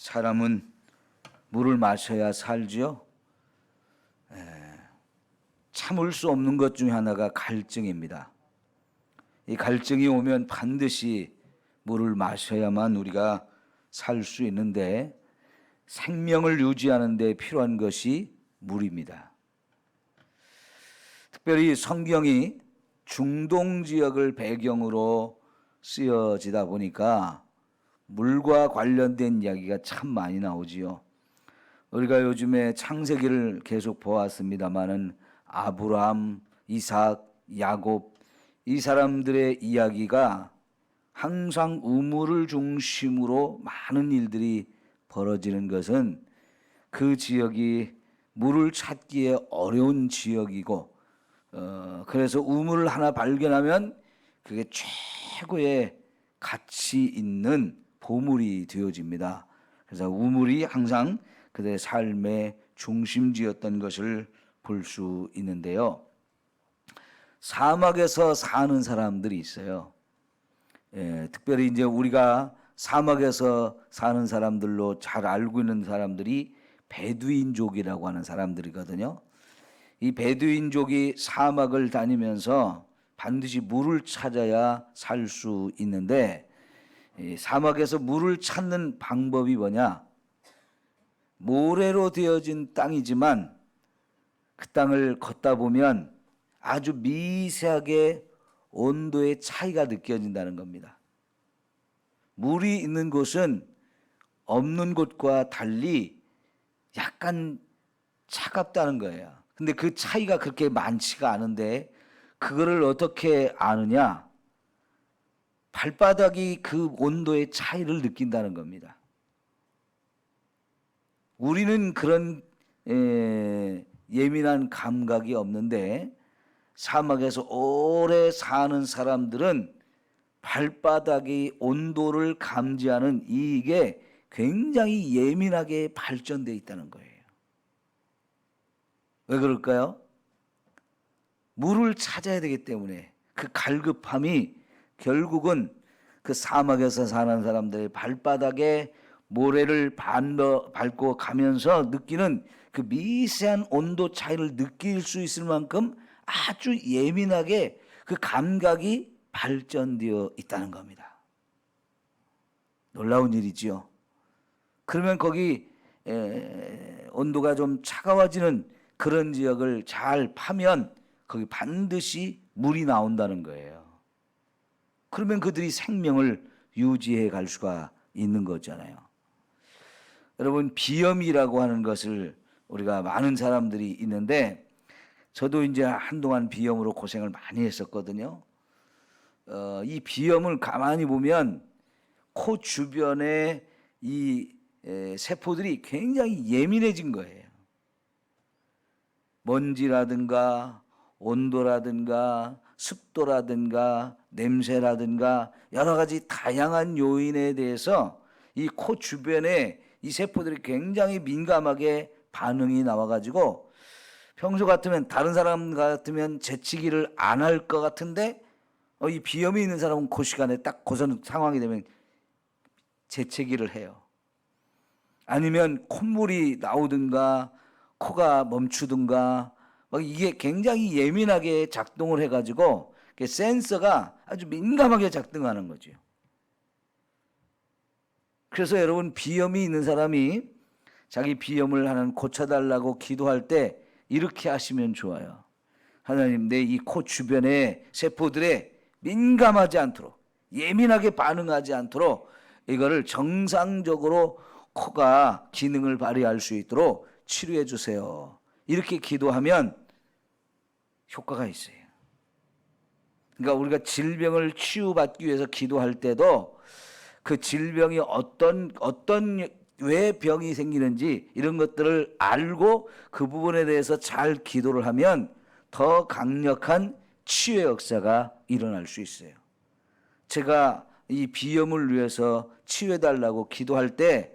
사람은 물을 마셔야 살지요. 참을 수 없는 것 중에 하나가 갈증입니다. 이 갈증이 오면 반드시 물을 마셔야만 우리가 살 수 있는데 생명을 유지하는 데 필요한 것이 물입니다. 특별히 성경이 중동 지역을 배경으로 쓰여지다 보니까 물과 관련된 이야기가 참 많이 나오지요. 우리가 요즘에 창세기를 계속 보았습니다마는 아브라함, 이삭, 야곱 이 사람들의 이야기가 항상 우물을 중심으로 많은 일들이 벌어지는 것은 그 지역이 물을 찾기에 어려운 지역이고 그래서 우물을 하나 발견하면 그게 최고의 가치 있는 보물이 되어집니다. 그래서 우물이 항상 그들의 삶의 중심지였던 것을 볼 수 있는데요. 사막에서 사는 사람들이 있어요. 특별히 이제 우리가 사막에서 사는 사람들로 잘 알고 있는 사람들이 베두인족이라고 하는 사람들이거든요. 이 베두인족이 사막을 다니면서 반드시 물을 찾아야 살 수 있는데 사막에서 물을 찾는 방법이 뭐냐? 모래로 되어진 땅이지만 그 땅을 걷다 보면 아주 미세하게 온도의 차이가 느껴진다는 겁니다. 물이 있는 곳은 없는 곳과 달리 약간 차갑다는 거예요. 근데 그 차이가 그렇게 많지가 않은데 그거를 어떻게 아느냐? 발바닥이 그 온도의 차이를 느낀다는 겁니다. 우리는 그런 예민한 감각이 없는데 사막에서 오래 사는 사람들은 발바닥의 온도를 감지하는 이게 굉장히 예민하게 발전되어 있다는 거예요. 왜 그럴까요? 물을 찾아야 되기 때문에 그 갈급함이 결국은 그 사막에서 사는 사람들의 발바닥에 모래를 밟고 가면서 느끼는 그 미세한 온도 차이를 느낄 수 있을 만큼 아주 예민하게 그 감각이 발전되어 있다는 겁니다. 놀라운 일이지요. 그러면 거기 온도가 좀 차가워지는 그런 지역을 잘 파면 거기 반드시 물이 나온다는 거예요. 그러면 그들이 생명을 유지해 갈 수가 있는 거잖아요. 여러분, 비염이라고 하는 것을 우리가 많은 사람들이 있는데 저도 이제 한동안 비염으로 고생을 많이 했었거든요. 이 비염을 가만히 보면 코 주변에 이 세포들이 굉장히 예민해진 거예요. 먼지라든가 온도라든가 습도라든가 냄새라든가 여러 가지 다양한 요인에 대해서 이 코 주변에 이 세포들이 굉장히 민감하게 반응이 나와가지고 평소 같으면 다른 사람 같으면 재치기를 안 할 것 같은데 이 비염이 있는 사람은 그 시간에 딱 그런 상황이 되면 재채기를 해요. 아니면 콧물이 나오든가 코가 멈추든가 이게 굉장히 예민하게 작동을 해가지고 센서가 아주 민감하게 작동하는 거죠. 그래서 여러분, 비염이 있는 사람이 자기 비염을 하나님 고쳐달라고 기도할 때 이렇게 하시면 좋아요. 하나님, 내 이 코 주변의 세포들에 민감하지 않도록, 예민하게 반응하지 않도록 이거를 정상적으로 코가 기능을 발휘할 수 있도록 치료해 주세요. 이렇게 기도하면 효과가 있어요. 그러니까 우리가 질병을 치유받기 위해서 기도할 때도 그 질병이 어떤 왜 병이 생기는지 이런 것들을 알고 그 부분에 대해서 잘 기도를 하면 더 강력한 치유의 역사가 일어날 수 있어요. 제가 이 비염을 위해서 치유해달라고 기도할 때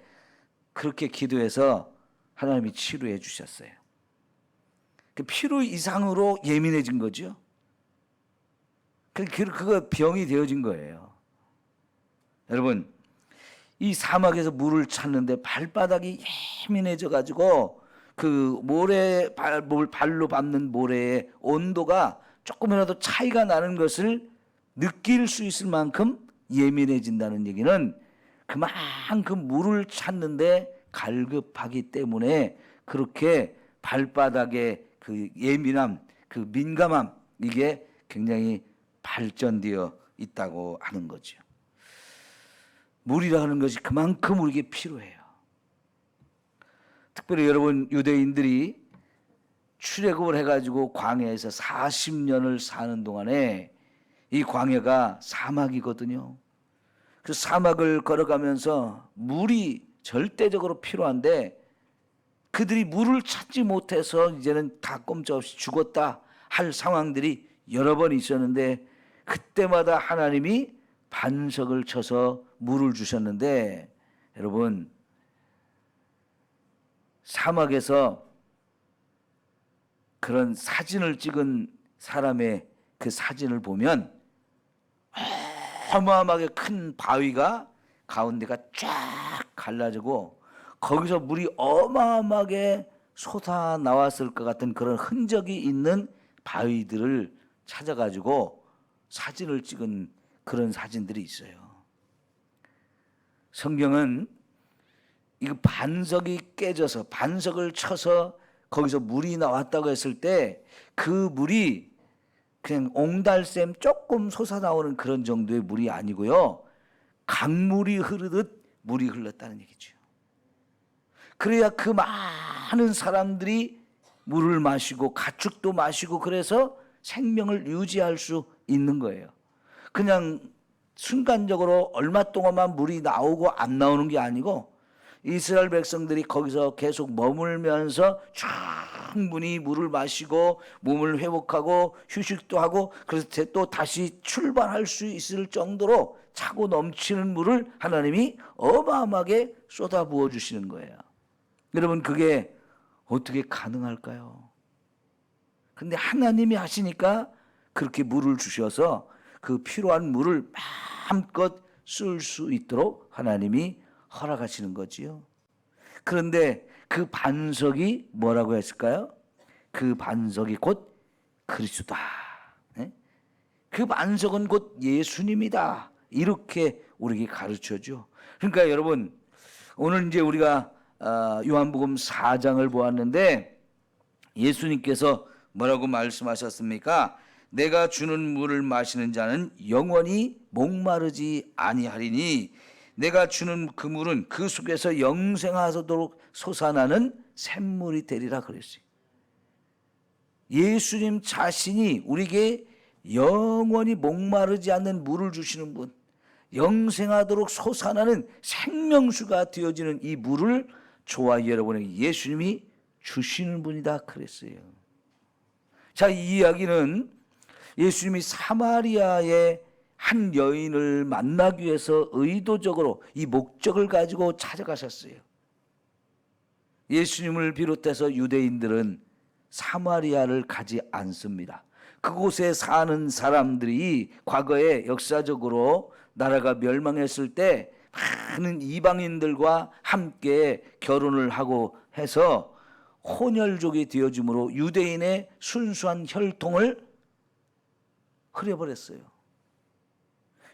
그렇게 기도해서 하나님이 치료해 주셨어요. 그 필요 이상으로 예민해진 거죠. 그거 병이 되어진 거예요. 여러분, 이 사막에서 물을 찾는데 발바닥이 예민해져 가지고 그 발로 밟는 모래의 온도가 조금이라도 차이가 나는 것을 느낄 수 있을 만큼 예민해진다는 얘기는 그만큼 물을 찾는데 갈급하기 때문에 그렇게 발바닥의 그 예민함, 그 민감함, 이게 굉장히 발전되어 있다고 하는 거죠. 물이라는 것이 그만큼 우리에게 필요해요. 특별히 여러분, 유대인들이 출애굽을 해가지고 광야에서 40년을 사는 동안에 이 광야가 사막이거든요. 그 사막을 걸어가면서 물이 절대적으로 필요한데 그들이 물을 찾지 못해서 이제는 다 꼼짝없이 죽었다 할 상황들이 여러 번 있었는데, 그때마다 하나님이 반석을 쳐서 물을 주셨는데, 여러분, 사막에서 그런 사진을 찍은 사람의 그 사진을 보면 어마어마하게 큰 바위가 가운데가 쫙 갈라지고 거기서 물이 어마어마하게 솟아 나왔을 것 같은 그런 흔적이 있는 바위들을 찾아가지고 사진을 찍은 그런 사진들이 있어요. 성경은 이 반석이 깨져서 반석을 쳐서 거기서 물이 나왔다고 했을 때 그 물이 그냥 옹달샘 조금 솟아나오는 그런 정도의 물이 아니고요, 강물이 흐르듯 물이 흘렀다는 얘기죠. 그래야 그 많은 사람들이 물을 마시고 가축도 마시고 그래서 생명을 유지할 수 있는 거예요. 그냥 순간적으로 얼마 동안만 물이 나오고 안 나오는 게 아니고 이스라엘 백성들이 거기서 계속 머물면서 충분히 물을 마시고 몸을 회복하고 휴식도 하고 그래서 또 다시 출발할 수 있을 정도로 차고 넘치는 물을 하나님이 어마어마하게 쏟아부어 주시는 거예요. 여러분, 그게 어떻게 가능할까요? 근데 하나님이 하시니까 그렇게 물을 주셔서 그 필요한 물을 마음껏 쓸 수 있도록 하나님이 허락하시는 거지요. 그런데 그 반석이 뭐라고 했을까요? 그 반석이 곧 그리스도다. 그 반석은 곧 예수님이다. 이렇게 우리에게 가르쳐줘. 그러니까 여러분, 오늘 이제 우리가 요한복음 4장을 보았는데 예수님께서 뭐라고 말씀하셨습니까? 내가 주는 물을 마시는 자는 영원히 목마르지 아니하리니 내가 주는 그 물은 그 속에서 영생하도록 솟아나는 샘물이 되리라 그랬어요. 예수님 자신이 우리에게 영원히 목마르지 않는 물을 주시는 분, 영생하도록 솟아나는 생명수가 되어지는 이 물을 저와 여러분에게 예수님이 주시는 분이다 그랬어요. 자, 이 이야기는 예수님이 사마리아의 한 여인을 만나기 위해서 의도적으로 이 목적을 가지고 찾아가셨어요. 예수님을 비롯해서 유대인들은 사마리아를 가지 않습니다. 그곳에 사는 사람들이 과거에 역사적으로 나라가 멸망했을 때 많은 이방인들과 함께 결혼을 하고 해서 혼혈족이 되어줌으로 유대인의 순수한 혈통을 흐려버렸어요.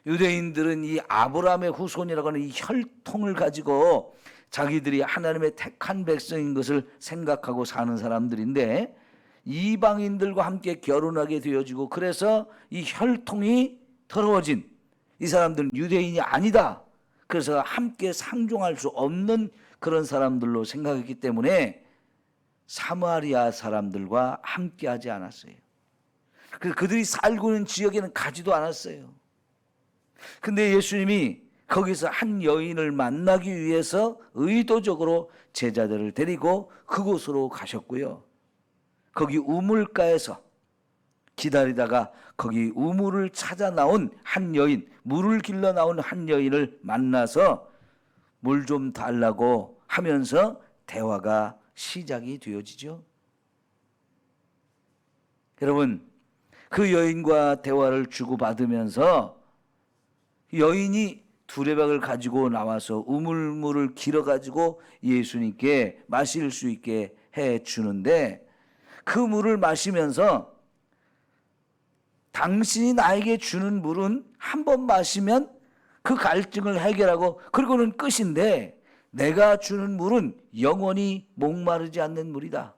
유대인들은 이 아브라함의 후손이라고 하는 이 혈통을 가지고 자기들이 하나님의 택한 백성인 것을 생각하고 사는 사람들인데 이방인들과 함께 결혼하게 되어지고 그래서 이 혈통이 더러워진 이 사람들은 유대인이 아니다. 그래서 함께 상종할 수 없는 그런 사람들로 생각했기 때문에 사마리아 사람들과 함께 하지 않았어요. 그들이 살고 있는 지역에는 가지도 않았어요. 근데 예수님이 거기서 한 여인을 만나기 위해서 의도적으로 제자들을 데리고 그곳으로 가셨고요. 거기 우물가에서 기다리다가 거기 우물을 찾아 나온 한 여인, 물을 길러 나온 한 여인을 만나서 물 좀 달라고 하면서 대화가 시작이 되어지죠. 여러분, 그 여인과 대화를 주고받으면서 여인이 두레박을 가지고 나와서 우물물을 길어 가지고 예수님께 마실 수 있게 해 주는데, 그 물을 마시면서 당신이 나에게 주는 물은 한 번 마시면 그 갈증을 해결하고 그리고는 끝인데, 내가 주는 물은 영원히 목마르지 않는 물이다.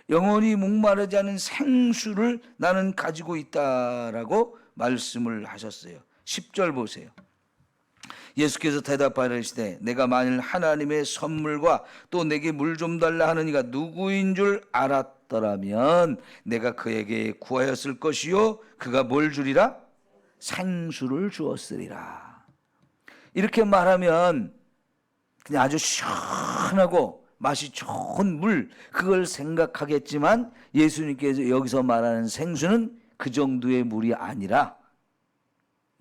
영원히 목마르지 않은 생수를 나는 가지고 있다라고 말씀을 하셨어요. 10절 보세요. 예수께서 대답하시되 내가 만일 하나님의 선물과 또 내게 물 좀 달라 하는 이가 누구인 줄 알았더라면 내가 그에게 구하였을 것이요 그가 뭘 주리라? 생수를 주었으리라. 이렇게 말하면 그냥 아주 시원하고 맛이 좋은 물, 그걸 생각하겠지만 예수님께서 여기서 말하는 생수는 그 정도의 물이 아니라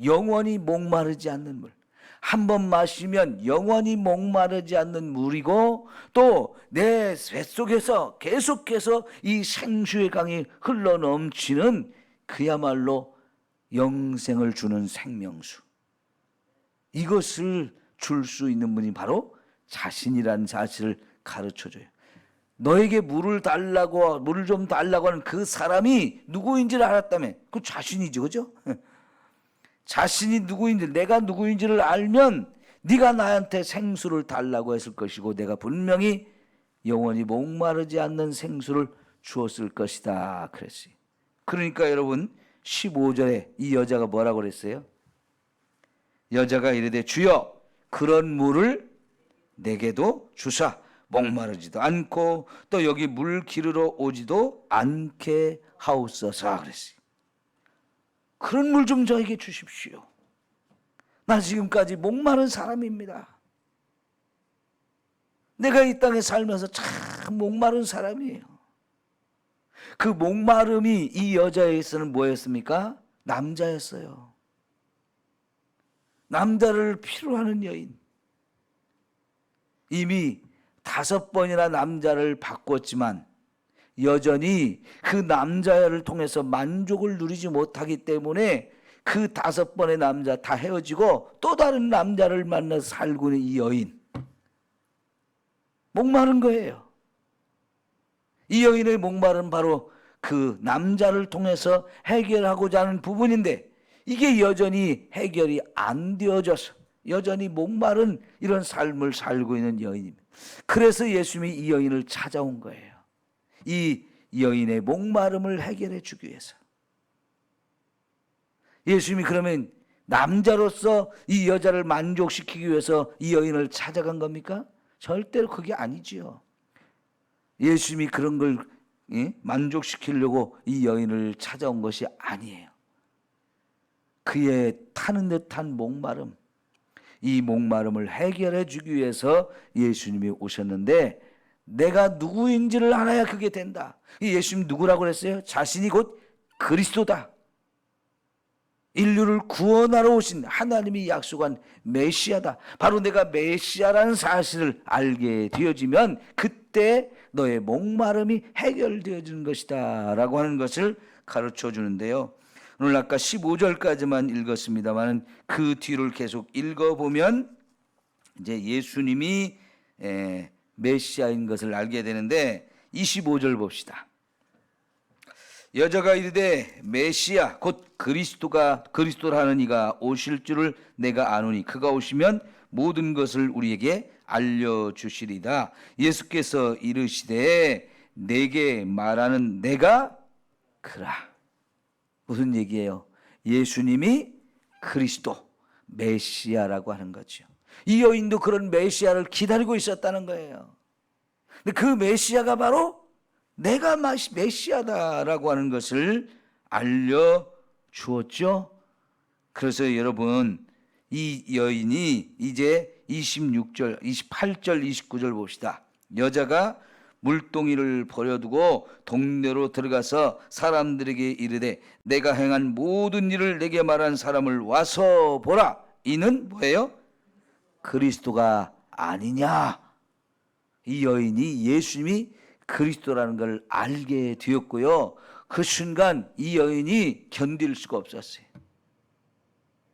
영원히 목마르지 않는 물, 한 번 마시면 영원히 목마르지 않는 물이고, 또 내 뱃속에서 계속해서 이 생수의 강이 흘러넘치는 그야말로 영생을 주는 생명수, 이것을 줄 수 있는 분이 바로 자신이라는 사실을 가르쳐줘요. 너에게 물을 달라고, 물을 좀 달라고 하는 그 사람이 누구인지를 알았다면 그 자신이죠, 그죠? 자신이 누구인지, 내가 누구인지를 알면 네가 나한테 생수를 달라고 했을 것이고 내가 분명히 영원히 목마르지 않는 생수를 주었을 것이다 그랬어요. 그러니까 여러분 15절에 이 여자가 뭐라고 그랬어요? 여자가 이르되 주여 그런 물을 내게도 주사 목마르지도 않고 또 여기 물 기르러 오지도 않게 하옵소서 그랬어요. 그런 물 좀 저에게 주십시오. 나 지금까지 목마른 사람입니다. 내가 이 땅에 살면서 참 목마른 사람이에요. 그 목마름이 이 여자에게서는 뭐였습니까? 남자였어요. 남자를 필요로 하는 여인. 이미 5번이나 남자를 바꿨지만 여전히 그 남자를 통해서 만족을 누리지 못하기 때문에 그 5번의 남자 다 헤어지고 또 다른 남자를 만나서 살고 있는 이 여인, 목마른 거예요. 이 여인의 목마름은 바로 그 남자를 통해서 해결하고자 하는 부분인데 이게 여전히 해결이 안 되어져서 여전히 목마른 이런 삶을 살고 있는 여인입니다. 그래서 예수님이 이 여인을 찾아온 거예요. 이 여인의 목마름을 해결해 주기 위해서. 예수님이 그러면 남자로서 이 여자를 만족시키기 위해서 이 여인을 찾아간 겁니까? 절대로 그게 아니지요. 예수님이 그런 걸 만족시키려고 이 여인을 찾아온 것이 아니에요. 그의 타는 듯한 목마름, 이 목마름을 해결해 주기 위해서 예수님이 오셨는데 내가 누구인지를 알아야 그게 된다. 예수님 누구라고 그랬어요? 자신이 곧 그리스도다. 인류를 구원하러 오신 하나님이 약속한 메시아다. 바로 내가 메시아라는 사실을 알게 되어지면 그때 너의 목마름이 해결되어지는 것이다 라고 하는 것을 가르쳐 주는데요. 오늘 아까 15절까지만 읽었습니다만 그 뒤를 계속 읽어보면 이제 예수님이 메시아인 것을 알게 되는데 25절 봅시다. 여자가 이르되 메시아 곧 그리스도라 하는 이가 오실 줄을 내가 아노니 그가 오시면 모든 것을 우리에게 알려주시리다. 예수께서 이르시되 내게 말하는 내가 그라. 무슨 얘기예요? 예수님이 그리스도 메시아라고 하는 거죠. 이 여인도 그런 메시아를 기다리고 있었다는 거예요. 근데 그 메시아가 바로 내가 메시아다라고 하는 것을 알려주었죠. 그래서 여러분 이 여인이 이제 26절, 28절, 29절 봅시다. 여자가 물동이를 버려두고 동네로 들어가서 사람들에게 이르되 내가 행한 모든 일을 내게 말한 사람을 와서 보라. 이는 뭐예요? 그리스도가 아니냐. 이 여인이 예수님이 그리스도라는 걸 알게 되었고요. 그 순간 이 여인이 견딜 수가 없었어요.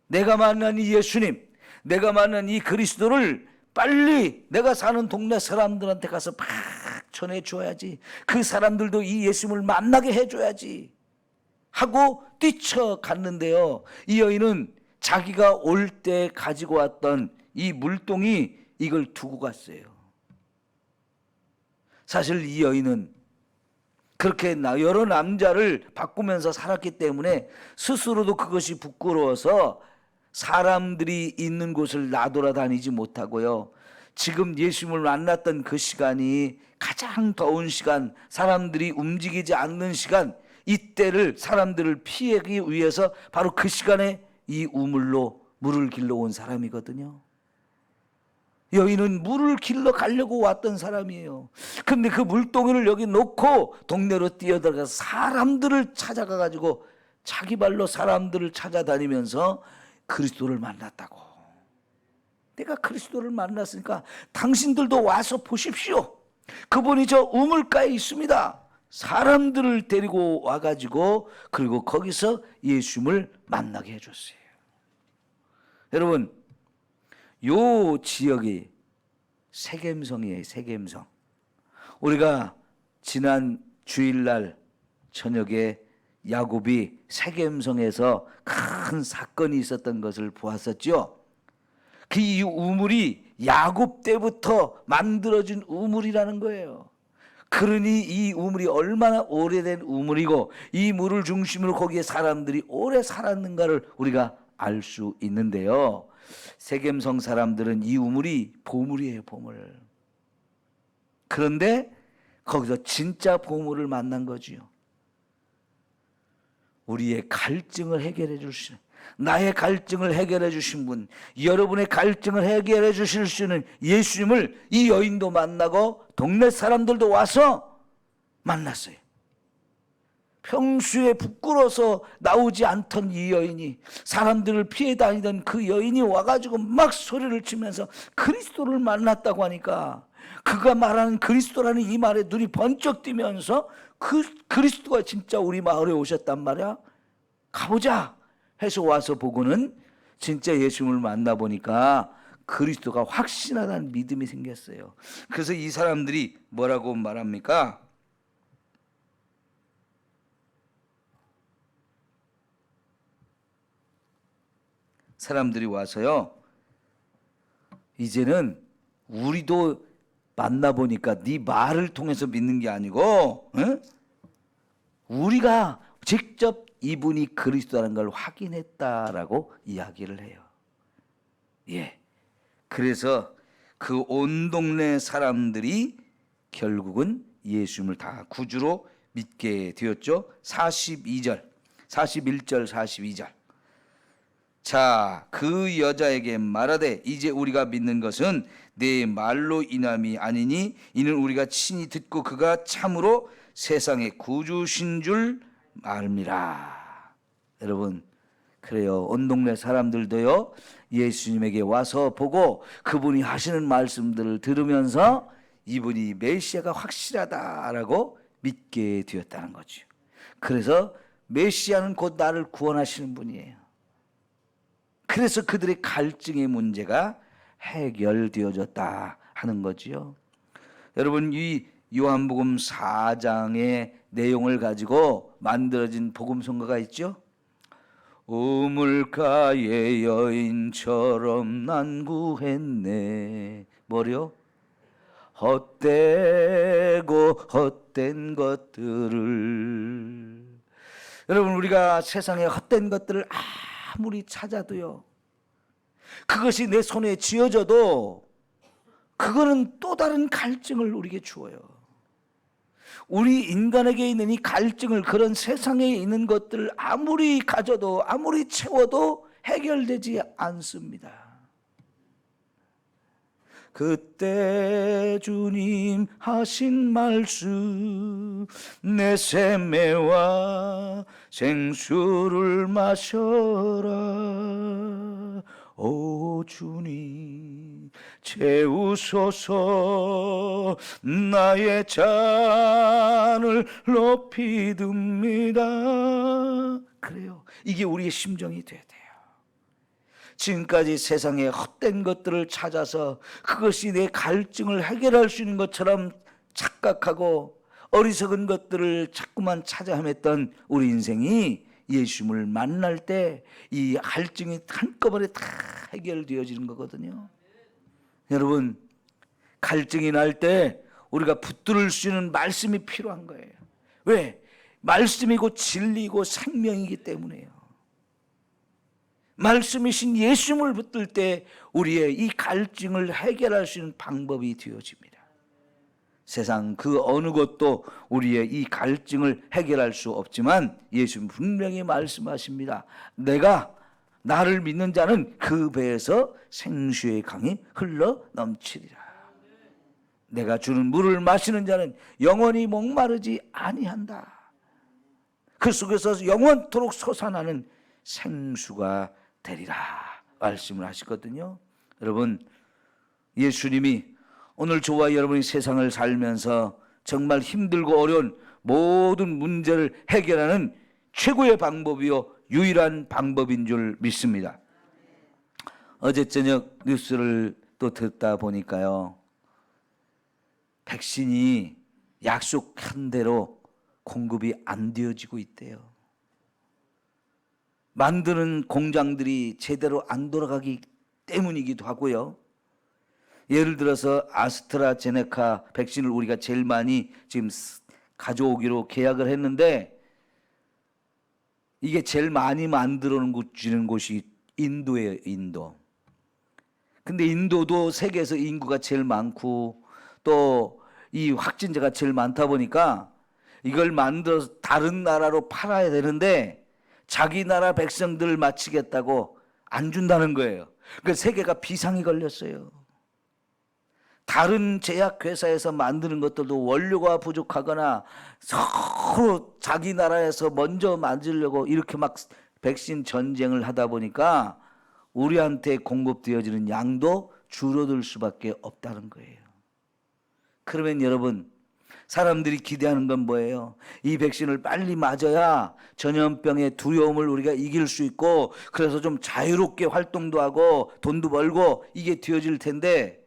내가 만난 이 예수님, 내가 만난 이 그리스도를 빨리 내가 사는 동네 사람들한테 가서 막 전해줘야지. 그 사람들도 이 예수님을 만나게 해줘야지 하고 뛰쳐갔는데요. 이 여인은 자기가 올 때 가지고 왔던 이 물동이 이걸 두고 갔어요. 사실 이 여인은 그렇게 여러 남자를 바꾸면서 살았기 때문에 스스로도 그것이 부끄러워서 사람들이 있는 곳을 나돌아다니지 못하고요. 지금 예수님을 만났던 그 시간이 가장 더운 시간, 사람들이 움직이지 않는 시간, 이때를 사람들을 피하기 위해서 바로 그 시간에 이 우물로 물을 길러 온 사람이거든요. 여인은 물을 길러 가려고 왔던 사람이에요. 근데 그 물동이를 여기 놓고 동네로 뛰어들어가서 사람들을 찾아가 가지고 자기 발로 사람들을 찾아다니면서 그리스도를 만났다고. 내가 그리스도를 만났으니까 당신들도 와서 보십시오. 그분이 저 우물가에 있습니다. 사람들을 데리고 와가지고 그리고 거기서 예수님을 만나게 해줬어요. 여러분, 요 지역이 세겜성이에요. 세겜성. 우리가 지난 주일날 저녁에 야곱이 세겜성에서 큰 사건이 있었던 것을 보았었죠. 그 이 우물이 야곱 때부터 만들어진 우물이라는 거예요. 그러니 이 우물이 얼마나 오래된 우물이고 이 물을 중심으로 거기에 사람들이 오래 살았는가를 우리가 알 수 있는데요. 세겜성 사람들은 이 우물이 보물이에요, 보물. 그런데 거기서 진짜 보물을 만난 거지요. 우리의 갈증을 해결해 주시는, 나의 갈증을 해결해 주신 분, 여러분의 갈증을 해결해 주실 수 있는 예수님을 이 여인도 만나고 동네 사람들도 와서 만났어요. 평소에 부끄러워서 나오지 않던 이 여인이, 사람들을 피해 다니던 그 여인이 와가지고 막 소리를 치면서 그리스도를 만났다고 하니까 그가 말하는 그리스도라는 이 말에 눈이 번쩍 뜨면서 그 그리스도가 진짜 우리 마을에 오셨단 말이야. 가보자 해서 와서 보고는 진짜 예수님을 만나보니까 그리스도가 확신하다는 믿음이 생겼어요. 그래서 이 사람들이 뭐라고 말합니까? 사람들이 와서요, 이제는 우리도 만나보니까 네 말을 통해서 믿는 게 아니고 우리가 직접 이분이 그리스도라는 걸 확인했다라고 이야기를 해요. 예. 그래서 그 온 동네 사람들이 결국은 예수님을 다 구주로 믿게 되었죠. 42절, 41절, 42절. 자, 그 여자에게 말하되 이제 우리가 믿는 것은 내 말로 인함이 아니니 이는 우리가 친히 듣고 그가 참으로 세상의 구주신 줄 알미라. 여러분, 그래요. 온 동네 사람들도요, 예수님에게 와서 보고 그분이 하시는 말씀들을 들으면서 이분이 메시아가 확실하다라고 믿게 되었다는 거죠. 그래서 메시아는 곧 나를 구원하시는 분이에요. 그래서 그들의 갈증의 문제가 해결되어졌다 하는 거지요. 여러분, 이 요한복음 4장의 내용을 가지고 만들어진 복음성가가 있죠. 우물가의 여인처럼 난 구했네. 뭐요? 헛되고 헛된 것들을. 여러분, 우리가 세상에 헛된 것들을 아무리 찾아도요, 그것이 내 손에 쥐어져도 그거는 또 다른 갈증을 우리에게 주어요. 우리 인간에게 있는 이 갈증을, 그런 세상에 있는 것들을 아무리 가져도 아무리 채워도 해결되지 않습니다. 그때 주님 하신 말씀, 내 샘매와 생수를 마셔라. 오 주님 채우소서, 나의 잔을 높이 듭니다. 그래요. 이게 우리의 심정이 돼야 돼요. 지금까지 세상의 헛된 것들을 찾아서 그것이 내 갈증을 해결할 수 있는 것처럼 착각하고 어리석은 것들을 자꾸만 찾아 헤맸던 우리 인생이 예수님을 만날 때 이 갈증이 한꺼번에 다 해결되어지는 거거든요. 여러분, 갈증이 날 때 우리가 붙들을 수 있는 말씀이 필요한 거예요. 왜? 말씀이고 진리이고 생명이기 때문에요. 말씀이신 예수님을 붙들 때 우리의 이 갈증을 해결할 수 있는 방법이 되어집니다. 세상 그 어느 것도 우리의 이 갈증을 해결할 수 없지만 예수님 분명히 말씀하십니다. 내가 나를 믿는 자는 그 배에서 생수의 강이 흘러 넘치리라. 내가 주는 물을 마시는 자는 영원히 목마르지 아니한다. 그 속에서 영원토록 솟아나는 생수가 되리라 말씀을 하시거든요. 여러분, 예수님이 오늘 저와 여러분이 세상을 살면서 정말 힘들고 어려운 모든 문제를 해결하는 최고의 방법이요 유일한 방법인 줄 믿습니다. 어제 저녁 뉴스를 또 듣다 보니까요, 백신이 약속한 대로 공급이 안 되어지고 있대요. 만드는 공장들이 제대로 안 돌아가기 때문이기도 하고요. 예를 들어서 아스트라제네카 백신을 우리가 제일 많이 지금 가져오기로 계약을 했는데 이게 제일 많이 만들어주는 곳이 인도예요, 인도. 근데 인도도 세계에서 인구가 제일 많고 또 이 확진자가 제일 많다 보니까 이걸 만들어서 다른 나라로 팔아야 되는데 자기 나라 백성들을 마치겠다고 안 준다는 거예요. 그러니까 세계가 비상이 걸렸어요. 다른 제약회사에서 만드는 것들도 원료가 부족하거나 서로 자기 나라에서 먼저 만들려고 이렇게 막 백신 전쟁을 하다 보니까 우리한테 공급되어지는 양도 줄어들 수밖에 없다는 거예요. 그러면 여러분, 사람들이 기대하는 건 뭐예요? 이 백신을 빨리 맞아야 전염병의 두려움을 우리가 이길 수 있고 그래서 좀 자유롭게 활동도 하고 돈도 벌고 이게 되어질 텐데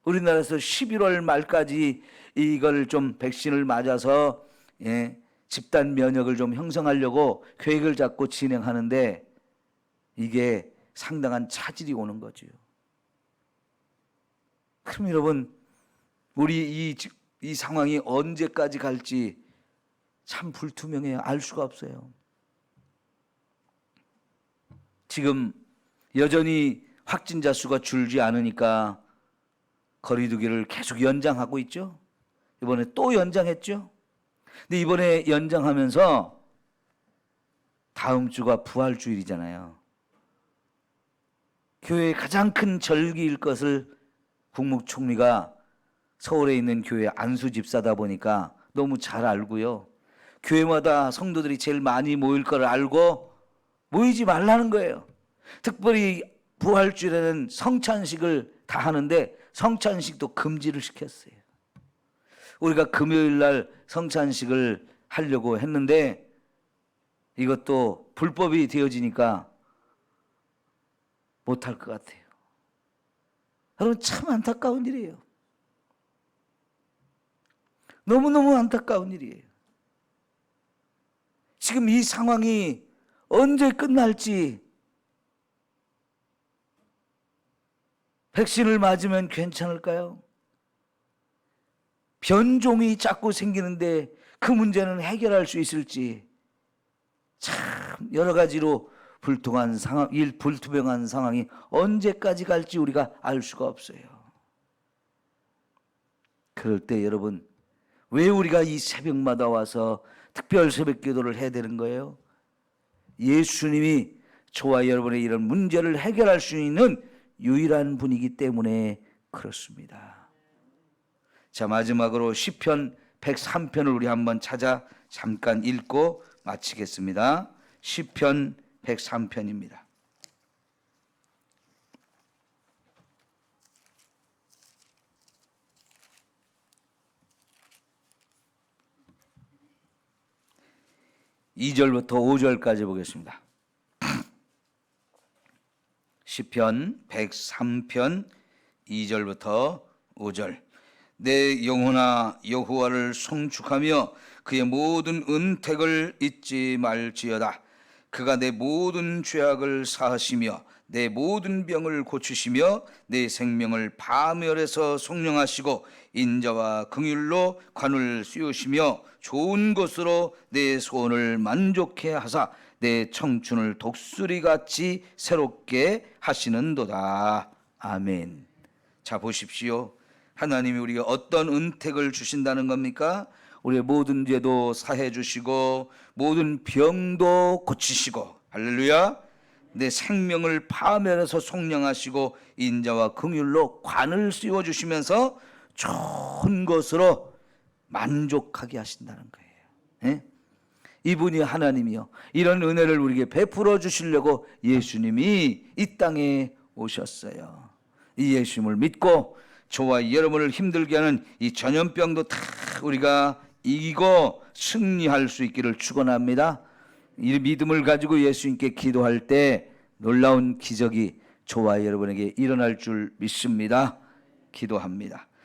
우리나라에서 11월 말까지 이걸 좀 백신을 맞아서 집단 면역을 좀 형성하려고 계획을 잡고 진행하는데 이게 상당한 차질이 오는 거죠. 그럼 여러분, 우리 이 상황이 언제까지 갈지 참 불투명해요. 알 수가 없어요. 지금 여전히 확진자 수가 줄지 않으니까 거리두기를 계속 연장하고 있죠. 이번에 또 연장했죠. 근데 이번에 연장하면서 다음 주가 부활주일이잖아요. 교회의 가장 큰 절기일 것을 국무총리가 서울에 있는 교회 안수 집사다 보니까 너무 잘 알고요. 교회마다 성도들이 제일 많이 모일 걸 알고 모이지 말라는 거예요. 특별히 부활주일에는 성찬식을 다 하는데 성찬식도 금지를 시켰어요. 우리가 금요일 날 성찬식을 하려고 했는데 이것도 불법이 되어지니까 못할 것 같아요. 여러분, 참 안타까운 일이에요. 너무너무 안타까운 일이에요. 지금 이 상황이 언제 끝날지, 백신을 맞으면 괜찮을까요? 변종이 자꾸 생기는데 그 문제는 해결할 수 있을지 참 여러 가지로 불투명한 상황이 언제까지 갈지 우리가 알 수가 없어요. 그럴 때 여러분, 왜 우리가 이 새벽마다 와서 특별 새벽 기도를 해야 되는 거예요? 예수님이 저와 여러분의 이런 문제를 해결할 수 있는 유일한 분이기 때문에 그렇습니다. 자, 마지막으로 시편 103편을 우리 한번 찾아 잠깐 읽고 마치겠습니다. 시편 103편입니다. (2절부터) (5절까지) 보겠습니다. 시편 103편 2절부터 5절. 내 영혼아 여호와를 송축하며 그의 모든 은택을 잊지 말지어다. 그가 내 모든 죄악을 사하시며 내 모든 병을 고치시며 내 생명을 파멸해서 속량하시고 인자와 긍휼로 관을 씌우시며 좋은 것으로 내 소원을 만족해 하사 내 청춘을 독수리같이 새롭게 하시는도다. 아멘. 자, 보십시오. 하나님이 우리가 어떤 은택을 주신다는 겁니까? 우리의 모든 죄도 사해 주시고 모든 병도 고치시고, 할렐루야, 내 생명을 파멸해서 속량하시고 인자와 긍휼로 관을 씌워 주시면서 좋은 것으로 만족하게 하신다는 거예요. 예? 이분이 하나님이요, 이런 은혜를 우리에게 베풀어 주시려고 예수님이 이 땅에 오셨어요. 이 예수님을 믿고 저와 여러분을 힘들게 하는 이 전염병도 다 우리가 이기고 승리할 수 있기를 축원합니다. 이 믿음을 가지고 예수님께 기도할 때 놀라운 기적이 저와 여러분에게 일어날 줄 믿습니다. 기도합니다.